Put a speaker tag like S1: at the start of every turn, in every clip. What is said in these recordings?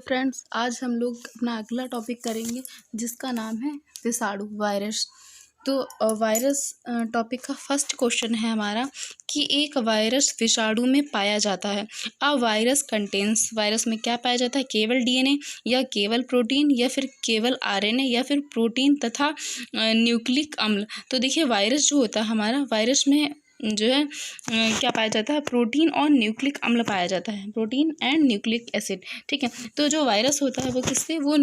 S1: Friends, आज हम लोग अपना अगला टॉपिक करेंगे जिसका नाम है विषाणु वायरस। तो वायरस टॉपिक का फर्स्ट क्वेश्चन है हमारा कि एक वायरस विषाणु में पाया जाता है। अ वायरस कंटेन्स, वायरस में क्या पाया जाता है? केवल डीएनए या केवल प्रोटीन या फिर केवल आरएनए या फिर प्रोटीन तथा न्यूक्लिक अम्ल। तो देखिए, वायरस जो होता है हमारा, वायरस में जो है क्या पाया जाता है? प्रोटीन और न्यूक्लिक अम्ल पाया जाता है, प्रोटीन एंड न्यूक्लिक एसिड। ठीक है, तो जो वायरस होता है वो किससे? वो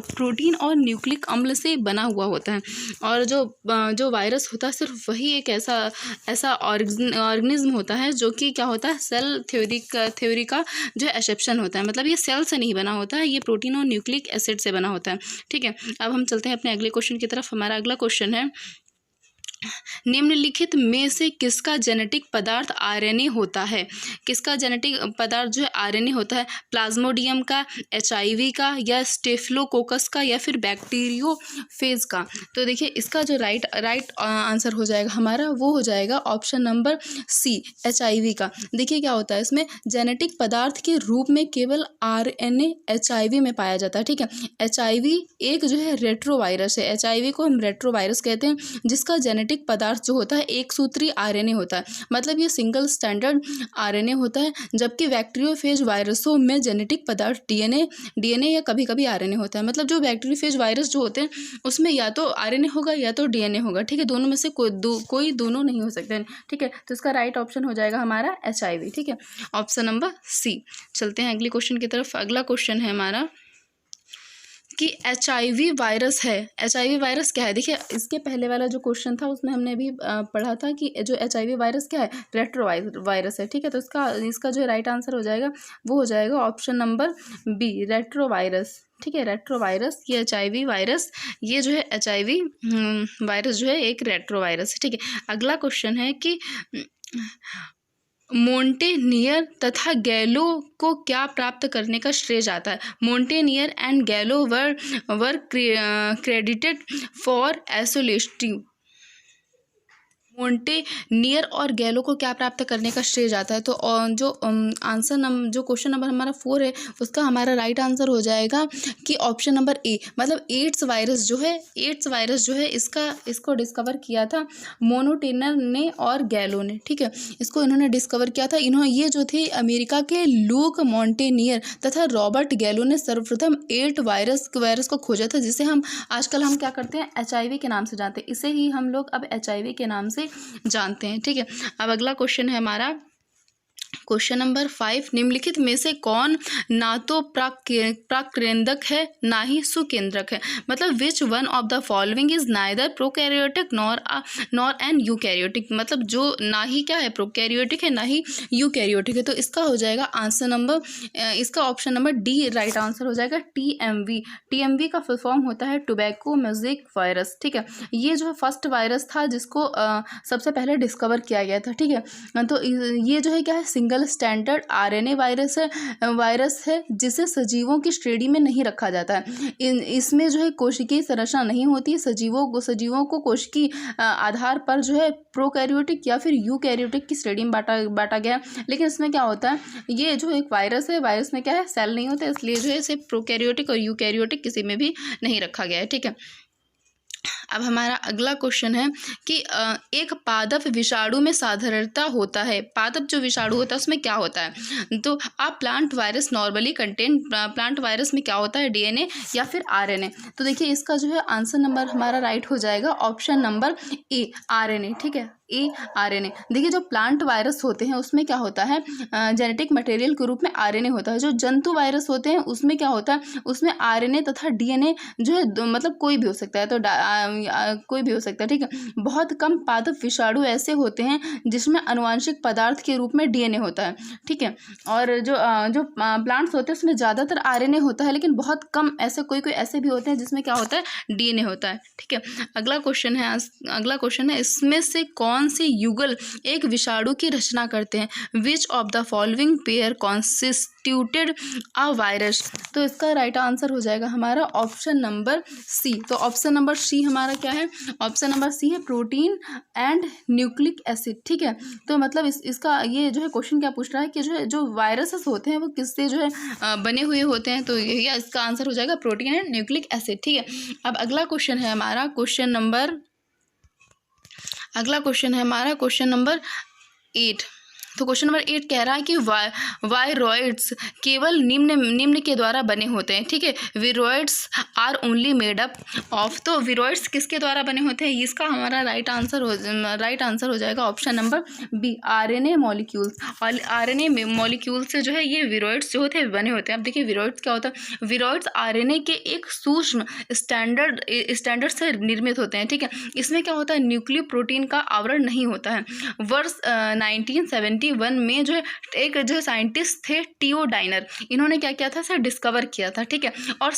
S1: प्रोटीन और न्यूक्लिक अम्ल से बना हुआ होता है। और जो वायरस होता है सिर्फ वही एक ऐसा ऑर्गेनिज्म होता है जो कि क्या होता है? सेल थ्योरी का जो है एक्सेप्शन होता है। मतलब ये सेल से नहीं बना होता है, ये प्रोटीन और न्यूक्लिक एसिड से बना होता है। ठीक है, अब हम चलते हैं अपने अगले क्वेश्चन की तरफ। हमारा अगला क्वेश्चन है, निम्नलिखित में से किसका जेनेटिक पदार्थ आरएनए होता है? किसका जेनेटिक पदार्थ जो है आरएनए होता है? प्लाज्मोडियम का, एचआईवी का, या स्टेफिलोकोकस का, या फिर बैक्टीरियोफेज का? तो देखिए, इसका जो राइट आंसर हो जाएगा हमारा, वो हो जाएगा ऑप्शन नंबर सी, एचआईवी का। देखिए क्या होता है, इसमें जेनेटिक पदार्थ के रूप में केवल आरएनए एचआईवी में पाया जाता है। ठीक है, एचआईवी एक जो है रेट्रोवायरस है। एचआईवी को हम रेट्रोवायरस कहते हैं, जिसका जेनेटिक पदार्थ जो होता है एक सूत्री आरएनए होता है। मतलब ये सिंगल स्टैंडर्ड आरएनए होता है, जबकि बैक्टीरियोफेज वायरसों में जेनेटिक पदार्थ डीएनए या कभी कभी आरएनए होता है। मतलब जो बैक्टीरियोफेज वायरस जो होते हैं उसमें या तो आरएनए होगा या तो डीएनए होगा। ठीक है, दोनों में से कोई दोनों नहीं हो सकते हैं। ठीक है, तो इसका राइट ऑप्शन हो जाएगा हमारा एचआईवी। ठीक है, ऑप्शन नंबर सी। चलते हैं अगले क्वेश्चन की तरफ। अगला क्वेश्चन है हमारा कि एचआईवी वायरस है। एचआईवी वायरस क्या है? देखिए, इसके पहले वाला जो क्वेश्चन था उसमें हमने अभी पढ़ा था कि जो एचआईवी वायरस क्या है? रेट्रो वायरस है। ठीक है, तो इसका जो राइट आंसर हो जाएगा वो हो जाएगा option number B, retrovirus. ठीक है, रेट्रो वायरस, ये एचआईवी वायरस, ये जो है एचआईवी वायरस जो है एक रेट्रो वायरस है। ठीक है, अगला क्वेश्चन है कि मोंटेनियर तथा गैलो को क्या प्राप्त करने का श्रेय जाता है? मोंटेनियर एंड गैलो वर क्रेडिटेड फॉर आइसोलेटिव। मोंटेनियर और गैलो को क्या प्राप्त करने का श्रेय जाता है? तो जो जो क्वेश्चन नंबर हमारा 4 है उसका हमारा राइट आंसर हो जाएगा कि ऑप्शन नंबर ए। मतलब एड्स वायरस जो है इसको डिस्कवर किया था मोंटेनियर ने और गैलो ने। ठीक है, इसको इन्होंने डिस्कवर किया था। ये जो थे अमेरिका के लूक मोंटेनियर तथा रॉबर्ट गैलो ने सर्वप्रथम एड्स वायरस को खोजा था, जिसे हम आजकल क्या करते हैं? एचआईवी के नाम से जानते हैं। इसे ही हम लोग अब एचआईवी के नाम से जानते हैं। ठीक है, अब अगला क्वेश्चन है हमारा क्वेश्चन नंबर 5, निम्नलिखित में से कौन ना तो प्राकेंद्रक है ना ही सुकेंद्रक है? मतलब which one of the following is neither prokaryotic nor an eukaryotic. मतलब जो ना ही क्या है? प्रोकैरियोटिक है, ना ही यूकैरियोटिक है। तो इसका हो जाएगा आंसर नंबर, इसका option number D right answer हो जाएगा, टीएमवी। टीएमवी का फुल फॉर्म होता है टोबैको मैजिक वायरस। ठीक है, ये जो है फर्स्ट वायरस था जिसको सबसे पहले डिस्कवर किया गया था। ठीक है, तो ये जो है क्या है? सिंगल स्टैंडर्ड आरएनए वायरस है जिसे सजीवों की श्रेणी में नहीं रखा जाता है। इसमें जो है कोशिकीय संरचना नहीं होती। सजीवों को कोशिकीय आधार पर जो है प्रोकैरियोटिक या फिर यूकैरियोटिक की श्रेणी में बांटा गया। लेकिन इसमें क्या होता है? ये जो एक वायरस है, वायरस में क्या है? सेल नहीं होते, इसलिए जो है इसे प्रोकैरियोटिक और यूकैरियोटिक किसी में भी नहीं रखा गया है। ठीक है, अब हमारा अगला क्वेश्चन है कि एक पादप विषाणु में साधारणता होता है। पादप जो विषाणु होता है उसमें क्या होता है? तो plant virus normally contain, plant virus में क्या होता है? डीएनए या फिर आरएनए। तो देखिए, इसका जो है आंसर नंबर हमारा राइट हो जाएगा ऑप्शन नंबर ए, आरएनए। ठीक है, ए, आरएनए। देखिए, जो प्लांट वायरस होते हैं उसमें क्या होता है? जेनेटिक मटेरियल के रूप में आरएनए होता है। जो जंतु वायरस होते हैं उसमें क्या होता है? उसमें आरएनए तथा डीएनए जो है मतलब कोई भी हो सकता है। तो कोई भी हो सकता है। ठीक है, बहुत कम पादप विषाणु ऐसे होते हैं जिसमें आनुवांशिक पदार्थ के रूप में डीएनए होता है। ठीक है, और जो प्लांट्स होते हैं उसमें ज़्यादातर आरएनए होता है, लेकिन बहुत कम ऐसे कोई ऐसे भी होते हैं जिसमें क्या होता है? डीएनए होता है। ठीक है, अगला क्वेश्चन है इसमें से कौन कौन से युगल एक विषाणु की रचना करते हैं? विच of the following pair constituted a virus? तो इसका राइट आंसर हो जाएगा हमारा ऑप्शन नंबर सी। तो ऑप्शन नंबर सी हमारा क्या है? ऑप्शन नंबर सी है प्रोटीन एंड न्यूक्लिक एसिड। ठीक है, तो मतलब इसका ये जो है क्वेश्चन क्या पूछ रहा है कि जो वायरसेस होते हैं वो किससे जो है बने हुए होते हैं? तो यही इसका आंसर हो जाएगा प्रोटीन एंड न्यूक्लिक एसिड। ठीक है, अब अगला क्वेश्चन है हमारा क्वेश्चन नंबर 8। तो क्वेश्चन नंबर 8 कह रहा है कि वायरॉइड्स केवल निम्न के द्वारा बने होते हैं। ठीक है, viroids are only made up of. तो विरोइड्स किसके द्वारा बने होते हैं? इसका हमारा राइट आंसर हो जाएगा option number B, RNA molecules. और आरएनए मॉलिक्यूल से जो है ये विरोइड्स जो होते हैं बने होते हैं। अब देखिए विरोइड्स क्या होता है? विरोइड्स आरएनए के एक सूक्ष्म स्टैंडर्ड से निर्मित होते हैं। ठीक है, इसमें क्या होता है? न्यूक्लियो प्रोटीन का आवरण नहीं होता है। वर्ष 1971 में जो है एक जो साइंटिस्ट थे टीओ डाइनर, इन्होंने क्या किया था? इसे डिस्कवर किया था। ठीक है, और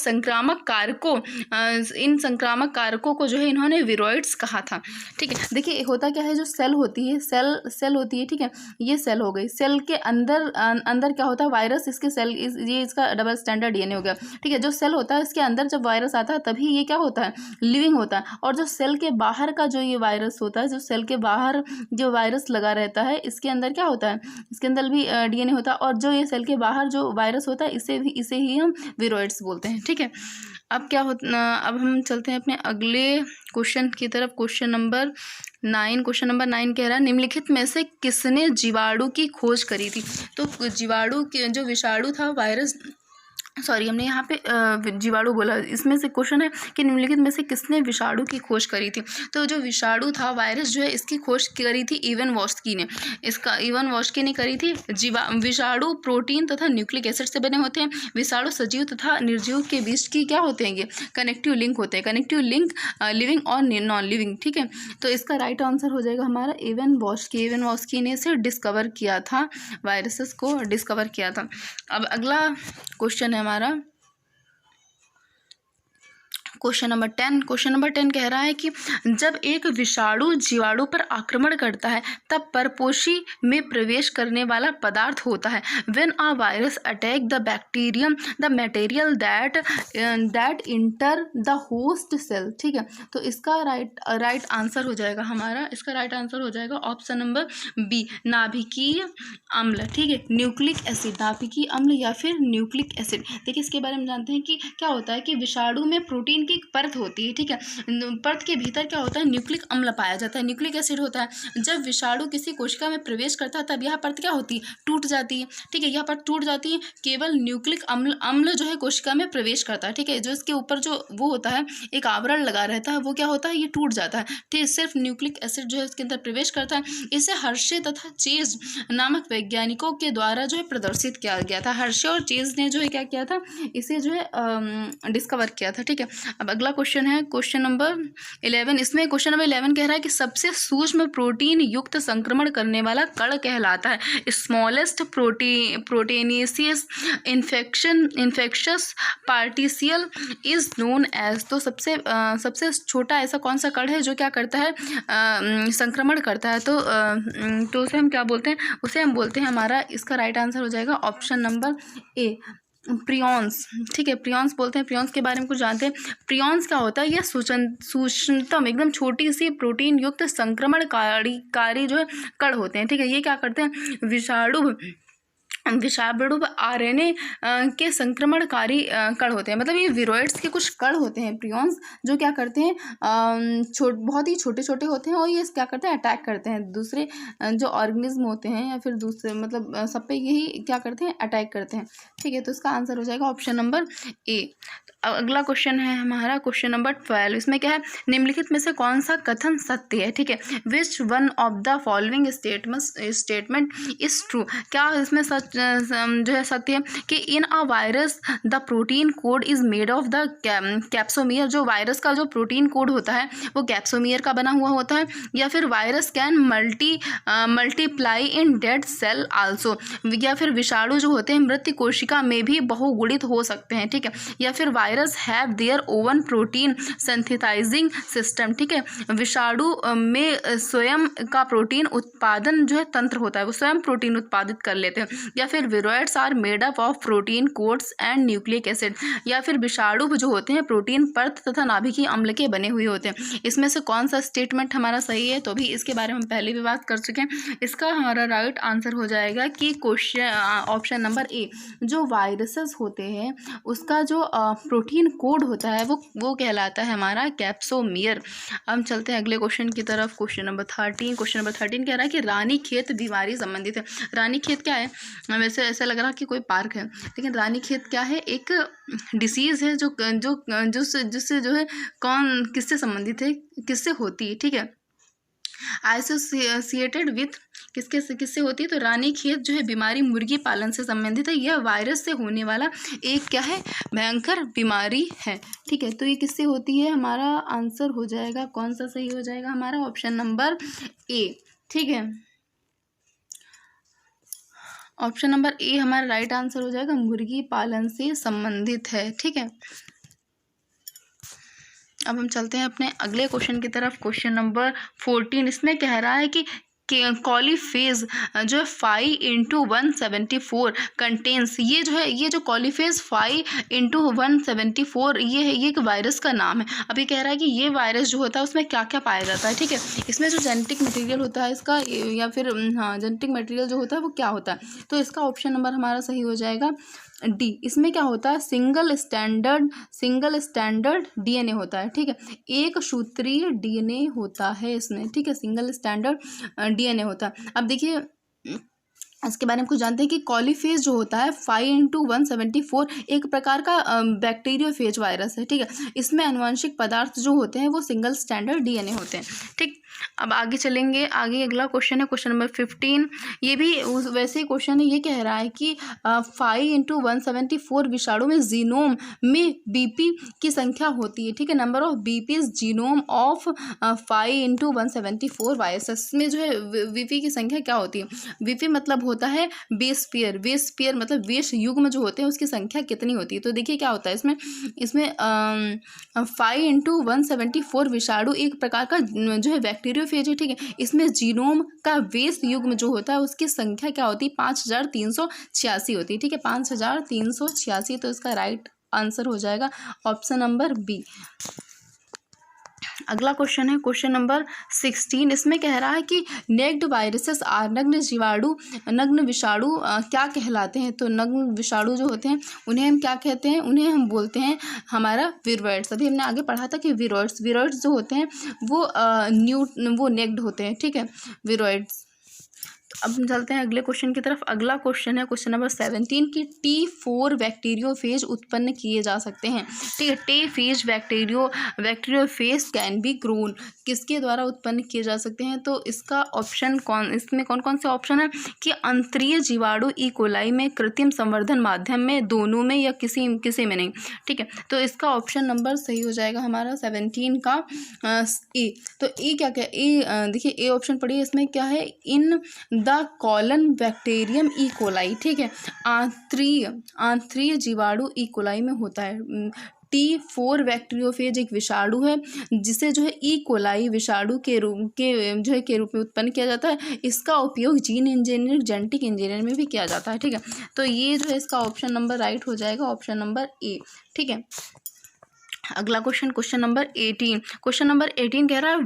S1: इन संक्रामक कारकों को जो है इन्होंने विरोइड्स कहा था। ठीक है, देखिए होता क्या है, जो सेल होती है सेल होती है। ठीक है, ये सेल हो गई, सेल के अंदर क्या होता है? वायरस इसके सेल ये इसका डबल स्टैंडर्ड डीएनए हो गया। ठीक है, जो सेल होता है इसके अंदर जब वायरस आता है तभी ये क्या होता है? लिविंग होता है। और जो सेल के बाहर का जो ये वायरस होता है, जो सेल के बाहर जो वायरस लगा रहता है, इसके अंदर क्या होता है? इसके अंदर भी डीएनए होता है। और जो ये सेल के बाहर जो वायरस होता है इसे ही हम विरोइड्स बोलते हैं। ठीक है, अब अब हम चलते हैं अपने अगले क्वेश्चन की तरफ। क्वेश्चन नंबर 9 कह रहा है निम्नलिखित में से किसने जीवाणु की खोज करी थी? तो जीवाणु के जो विषाणु था वायरस हमने यहाँ पे जीवाणु बोला। इसमें से क्वेश्चन है कि निम्नलिखित में से किसने विषाणु की खोज करी थी? तो जो विषाणु था वायरस जो है इसकी खोज करी थी इवन वॉस्की ने करी थी। विषाणु प्रोटीन तथा न्यूक्लिक एसिड से बने होते हैं। विषाणु सजीव तथा निर्जीव के बीच की क्या होते हैं? ये कनेक्टिव लिंक होते हैं। कनेक्टिव लिंक लिविंग और नॉन लिविंग। ठीक है, तो इसका राइट आंसर हो जाएगा हमारा इवन वॉस्की ने इसे डिस्कवर किया था, वायरसेस को डिस्कवर किया था। अब अगला क्वेश्चन है हमारा क्वेश्चन नंबर 10 कह रहा है कि जब एक विषाणु जीवाणु पर आक्रमण करता है तब परपोषी में प्रवेश करने वाला पदार्थ होता है। When a virus attack the bacterium the material that enter the host cell. ठीक है, तो इसका राइट आंसर हो जाएगा हमारा ऑप्शन नंबर बी, नाभिकीय अम्ल। ठीक है, न्यूक्लिक एसिड, नाभिकीय अम्ल या फिर न्यूक्लिक एसिड। देखिए इसके बारे में जानते हैं कि क्या होता है कि विषाणु में प्रोटीन की एक परत होती है। ठीक है, परत के भीतर क्या होता है? न्यूक्लिक अम्ल पाया जाता है, न्यूक्लिक एसिड होता है। जब विषाणु किसी कोशिका में प्रवेश करता है तब यह परत क्या होती है? टूट जाती है। ठीक है, यह परत टूट जाती है, केवल न्यूक्लिक अम्ल जो है कोशिका में प्रवेश करता है। ठीक है, जो इसके ऊपर जो वो होता है एक आवरण लगा रहता है, वो क्या होता है? ये टूट जाता है। ठीक है, सिर्फ न्यूक्लिक एसिड जो है उसके अंदर प्रवेश करता है। इसे हर्शे तथा चेज नामक वैज्ञानिकों के द्वारा जो है प्रदर्शित किया गया था। हर्शे और चेज ने जो है क्या किया था? इसे जो है डिस्कवर किया था। ठीक है, अब अगला क्वेश्चन है क्वेश्चन नंबर 11। इसमें क्वेश्चन नंबर 11 कह रहा है कि सबसे सूक्ष्म प्रोटीन युक्त संक्रमण करने वाला कण कहलाता है smallest proteinaceous infectious particle is known as. तो सबसे छोटा ऐसा कौन सा कण है जो क्या करता है? संक्रमण करता है। तो उसे हम क्या बोलते हैं? उसे हम बोलते हैं हमारा इसका राइट आंसर हो जाएगा ऑप्शन नंबर ए, प्रियॉन्स। ठीक है, प्रियॉन्स बोलते हैं। प्रियॉन्स के बारे में कुछ जानते हैं। प्रियॉन्स क्या होता है? यह सूक्ष्मतम एकदम छोटी सी प्रोटीन युक्त संक्रमणकारी जो है कण होते हैं। ठीक है, ये क्या करते हैं? विषाणु आरएनए के संक्रमणकारी कण होते हैं। मतलब ये विरोइड्स के कुछ कण होते हैं प्रियॉन्स, जो क्या करते हैं? बहुत ही छोटे छोटे होते हैं और ये क्या करते हैं? अटैक करते हैं दूसरे जो ऑर्गेनिज्म होते हैं या फिर दूसरे मतलब सब पे यही क्या करते हैं? अटैक करते हैं। ठीक है, तो इसका आंसर हो जाएगा ऑप्शन नंबर ए। अगला क्वेश्चन है हमारा क्वेश्चन नंबर 12। इसमें क्या है? निम्नलिखित में से कौन सा कथन सत्य है? ठीक है, which one of the following statement is true. क्या इसमें जो है सत्य है कि in a virus the protein code is made of the capsomere, जो वायरस का जो प्रोटीन कोड होता है वो कैप्सोमियर का बना हुआ होता है। या फिर virus can multiply in dead cell also, या फिर विषाणु जो होते हैं मृत कोशिका में भी बहुगुणित हो सकते हैं, ठीक है। या फिर virus have their own protein synthesising system, ठीक है। विषाणु में स्वयं का प्रोटीन उत्पादन जो है तंत्र होता है, वो स्वयं प्रोटीन उत्पादित कर लेते हैं। या फिर viroids are made up of protein coats and nucleic acid, या फिर विषाणु जो होते हैं प्रोटीन परत तथा नाभिकीय अम्ल के बने हुए होते हैं। इसमें से कौन सा स्टेटमेंट हमारा सही है, तो भी इसके बारे में हम पहले भी बात कर चुके हैं। इसका हमारा राइट आंसर हो जाएगा कि क्वेश्चन ऑप्शन नंबर ए, जो वायरसेस होते हैं उसका जो प्रोटीन कोड होता है वो कहलाता है हमारा कैप्सोमियर। हम चलते हैं अगले क्वेश्चन की तरफ। क्वेश्चन नंबर 13 कह रहा है कि रानीखेत बीमारी संबंधित है। रानीखेत क्या है, वैसे ऐसा लग रहा है कि कोई पार्क है, लेकिन रानीखेत क्या है, एक डिसीज़ है जो जिससे जो है कौन किससे संबंधित है, किससे होती है, ठीक है। एसोसिएटेड विथ किससे होती है, तो रानीखेत जो है बीमारी मुर्गी पालन से संबंधित है। यह वायरस से होने वाला एक क्या है, भयंकर बीमारी है, ठीक है। तो ये किससे होती है, हमारा आंसर हो जाएगा कौन सा सही हो जाएगा, हमारा ऑप्शन नंबर ए, ठीक है। ऑप्शन नंबर ए हमारा राइट आंसर हो जाएगा, मुर्गी पालन से संबंधित है, ठीक है। अब हम चलते हैं अपने अगले क्वेश्चन की तरफ। क्वेश्चन नंबर 14 इसमें कह रहा है कि कॉलीफेज जो है 5×174 कंटेंस, ये जो कॉलीफेज 5×174 ये एक वायरस का नाम है। अब ये कह रहा है कि ये वायरस जो होता है उसमें क्या क्या पाया जाता है, ठीक है। इसमें जो जेनेटिक मटेरियल होता है इसका, या फिर जेनेटिक मटेरियल जो होता है वो क्या होता है, तो इसका ऑप्शन नंबर हमारा सही हो जाएगा डी। इसमें क्या होता है, सिंगल स्टैंडर्ड डीएनए होता है, ठीक है। एक सूत्रीय डीएनए होता है इसमें, ठीक है, सिंगल स्टैंडर्ड डीएनए होता है। अब देखिए इसके बारे में कुछ जानते हैं कि कॉलीफेज जो होता है 5×174 एक प्रकार का बैक्टीरियोफेज वायरस है, ठीक है। इसमें आनुवंशिक पदार्थ जो होते हैं वो सिंगल स्टैंडर्ड डीएनए होते हैं, ठीक। अब आगे चलेंगे, आगे अगला क्वेश्चन है क्वेश्चन नंबर 15। ये भी वैसे ही क्वेश्चन है, ये कह रहा है कि 5×174 विषाणु में जीनोम में बीपी की संख्या होती है, ठीक है। Number of BPs genome of 5×174 viruses में जो है बीपी की संख्या क्या होती है, बीपी मतलब होता है बेस पेयर मतलब बेस युग्म जो होते हैं उसकी संख्या कितनी होती है। तो देखिए क्या होता है इसमें 5×174 विषाणु एक प्रकार का जो है बैक्टीरियोफेज है, ठीक है। इसमें जीनोम का बेस युग्म जो होता है उसकी संख्या क्या होती है, 5386 होती है, ठीक है, 5386। तो इसका राइट आंसर हो जाएगा ऑप्शन नंबर बी। अगला क्वेश्चन है क्वेश्चन नंबर 16। इसमें कह रहा है कि नेक्ड वायरसेस आर, नग्न विषाणु क्या कहलाते हैं, तो नग्न विषाणु जो होते हैं उन्हें हम क्या कहते हैं, उन्हें हम बोलते हैं हमारा विरोइड्स। अभी हमने आगे पढ़ा था कि विरोइड्स जो होते हैं वो नेक्ड होते हैं, ठीक है, विरोइड्स। अब हम चलते हैं अगले क्वेश्चन की तरफ। अगला क्वेश्चन है क्वेश्चन नंबर 17 की T4 बैक्टीरियोफेज उत्पन्न किए जा सकते हैं, ठीक है। बैक्टीरियोफेज कैन बी ग्रोन, किसके द्वारा उत्पन्न किए जा सकते हैं, तो इसका ऑप्शन इसमें कौन कौन से ऑप्शन है कि अंतरीय जीवाणु ई कोलाई में, कृत्रिम संवर्धन माध्यम में, दोनों में, या किसी में नहीं, ठीक है। तो इसका ऑप्शन नंबर सही हो जाएगा हमारा 17 का ए। तो ए क्या देखिए ए ऑप्शन पढ़िए, इसमें क्या है, in the colon bacterium E coli, ठीक है, आंतरीय जीवाणु ई कोलाई में होता है। T4 बैक्टीरियोफेज एक विषाणु है जिसे जो है ई कोलाई विषाणु के रूप में उत्पन्न किया जाता है। इसका उपयोग जीन इंजीनियरिंग, जेनेटिक इंजीनियरिंग में भी किया जाता है, ठीक है। तो ये जो है इसका ऑप्शन नंबर राइट हो जाएगा, ऑप्शन नंबर ए, ठीक है। अगला क्वेश्चन नंबर 18। क्वेश्चन नंबर 18 कह रहा है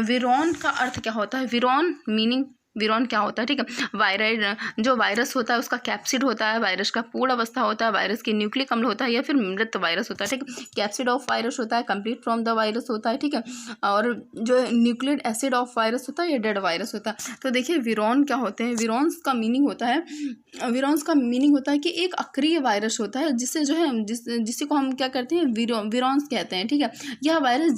S1: विरोन का अर्थ क्या होता है, विरोन क्या होता है, ठीक है। जो वायरस होता है उसका कैप्सिड होता है, वायरस का पूर्ण अवस्था होता है, वायरस की न्यूक्लिक अम्ल होता है, या फिर मृत वायरस होता है, ठीक है। कैप्सिड ऑफ वायरस होता है, कंप्लीट फ्रॉम द वायरस होता है, ठीक है। और जो न्यूक्लिक एसिड ऑफ वायरस होता है या डेड वायरस होता है। तो देखिए विरोन क्या होते हैं, विरोन्स का मीनिंग होता है कि एक अक्रिय वायरस होता है जिससे जो है जिसे को हम क्या करते हैं, विरोन्स कहते हैं, ठीक है। यह वायरस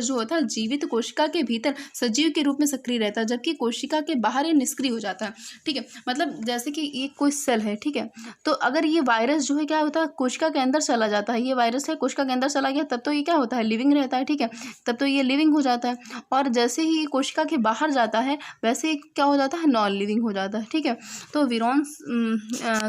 S1: जो होता है जीवित कोशिका के भीतर सजीव के रूप में सक्रिय रहता है, जबकि कोशिका के बाहर ये निष्क्रिय हो जाता है। ठीक है, मतलब जैसे कि ये कोई सेल है, ठीक है, तो अगर ये वायरस जो है क्या होता है, कोशिका के अंदर चला जाता है, ये वायरस है कोशिका के अंदर चला गया, तब तो ये क्या होता है, लिविंग रहता है। ठीक है, तब तो ये लिविंग हो जाता है। और जैसे ही कोशिका के बाहर जाता है वैसे ही क्या हो जाता है, नॉन लिविंग हो जाता है। ठीक है, तो विरोन्स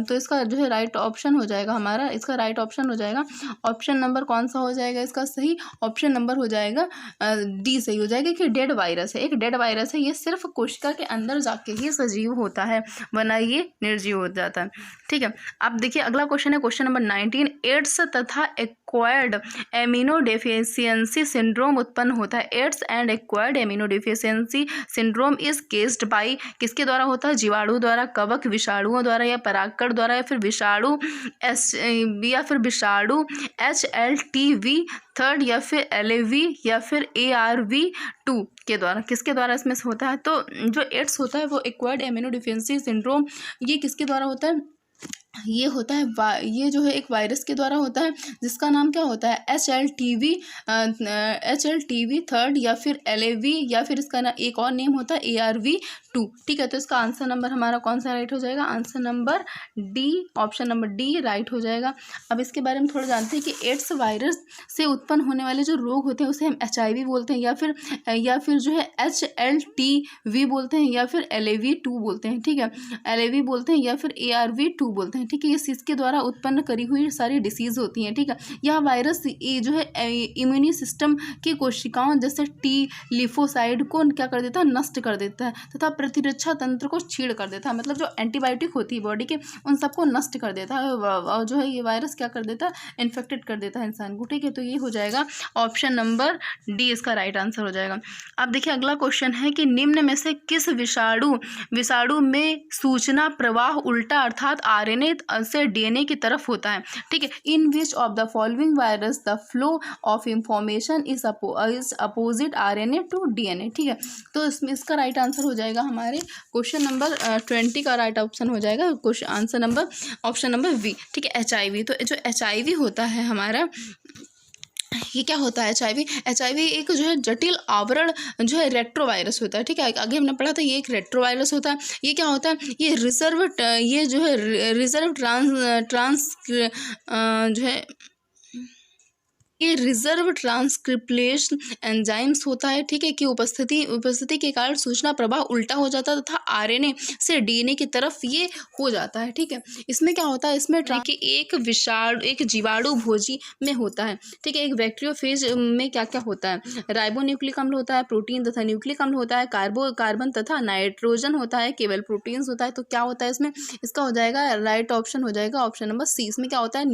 S1: तो इसका जो है राइट ऑप्शन हो जाएगा हमारा, इसका राइट ऑप्शन हो जाएगा ऑप्शन नंबर कौन सा हो जाएगा इसका सही, ऑप्शन नंबर हो जाएगा डी सही हो जाएगा कि डेड वायरस है, एक डेड वायरस है, ये सिर्फ कोशिका के अंदर जाके ही सजीव होता है, वरना ये निर्जीव हो जाता है। ठीक है, अब देखिए अगला क्वेश्चन है क्वेश्चन नंबर 19। एड्स तथा एक्वायर्ड एमिनो डेफिशिएंसी सिंड्रोम उत्पन्न होता है। AIDS and acquired amino deficiency syndrome is caused by, किसके द्वारा होता है, जीवाणु द्वारा, कवक विषाणुओं द्वारा, या परागकण द्वारा, या फिर विषाणु HLTV थर्ड, या फिर LAV, या फिर ARV2 के द्वारा, किसके द्वारा इसमें से होता है। तो जो एड्स होता है वो एक्वायर्ड एमिनो डेफिशिएंसी सिंड्रोम, ये किसके द्वारा होता है, ये होता है ये जो है एक वायरस के द्वारा होता है, जिसका नाम क्या होता है, HLTV थर्ड, या फिर LAV, या फिर इसका ना एक और नेम होता है ARV2। ठीक है, तो इसका आंसर नंबर हमारा कौन सा राइट हो जाएगा, answer number D, option number D right हो जाएगा। अब इसके बारे में थोड़ा जानते हैं कि एड्स वायरस से उत्पन्न होने वाले जो रोग होते हैं उसे हम HIV बोलते हैं, या फिर जो है HLTV बोलते हैं, या फिर LAV2 बोलते हैं। ठीक है, LAV बोलते हैं या फिर ARV2 बोलते हैं। ठीक है, ये इसके द्वारा उत्पन्न करी हुई सारी डिसीज होती हैं। ठीक है, यह वायरस ये जो है इम्यूनी सिस्टम की कोशिकाओं जैसे T लिफोसाइड को क्या कर देता है, नष्ट कर देता है, तथा प्रतिरक्षा तंत्र को छीड़ कर देता है, मतलब जो एंटीबायोटिक होती है बॉडी के उन सबको नष्ट कर देता है, और जो है ये वायरस क्या कर देता है, इन्फेक्टेड कर देता है इंसान को। ठीक है, तो ये हो जाएगा ऑप्शन नंबर डी, इसका राइट आंसर हो जाएगा। अब देखिए अगला क्वेश्चन है कि निम्न में से किस विषाणु में सूचना प्रवाह उल्टा अर्थात RNA से DNA की तरफ होता है। ठीक है, in which of the following virus the flow of information is opposite RNA to DNA। ठीक है, तो इसमें इसका राइट आंसर हो जाएगा हमारे क्वेश्चन नंबर 20 का राइट ऑप्शन हो जाएगा question answer number option number V. ठीक है, HIV, तो जो HIV होता है हमारा, ये क्या होता है, HIV एक जो है जटिल आवरण जो है रेट्रोवायरस होता है। ठीक है, आगे हमने पढ़ा था ये एक रेट्रोवायरस होता है। ये क्या होता है, ये रिजर्व ट्रांसक्रिप्टेशन एंजाइम्स होता है। ठीक है, कि उपस्थिति के कारण सूचना प्रवाह उल्टा हो जाता है तथा RNA से DNA की तरफ ये हो जाता है। ठीक है, इसमें क्या होता है, इसमें एक जीवाणु भोजी में होता है। ठीक है, एक बैक्टीरियोफेज में क्या क्या होता है, राइबोन्यूक्लिक अम्ल होता है, प्रोटीन तथा न्यूक्लिक अम्ल होता है, कार्बन तथा नाइट्रोजन होता है, केवल प्रोटीन्स होता है। तो क्या होता है इसमें, इसका हो जाएगा राइट ऑप्शन हो जाएगा ऑप्शन नंबर सी। इसमें क्या होता है,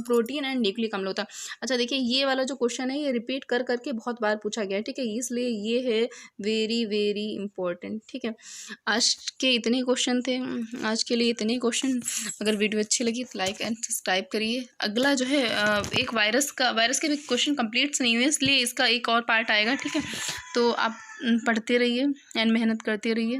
S1: प्रोटीन एंड न्यूक्लिक अम्ल होता है। अच्छा देखिए, ये वाला जो क्वेश्चन है ये रिपीट कर करके बहुत बार पूछा गया है। ठीक है, इसलिए ये है वेरी वेरी इंपॉर्टेंट। ठीक है, आज के इतने क्वेश्चन थे, आज के लिए इतने क्वेश्चन। अगर वीडियो अच्छी लगी तो लाइक एंड सब्सक्राइब करिए। अगला जो है एक वायरस के भी क्वेश्चन कंप्लीट नहीं हुए, इसलिए इसका एक और पार्ट आएगा। ठीक है, तो आप पढ़ते रहिए एंड मेहनत करते रहिए।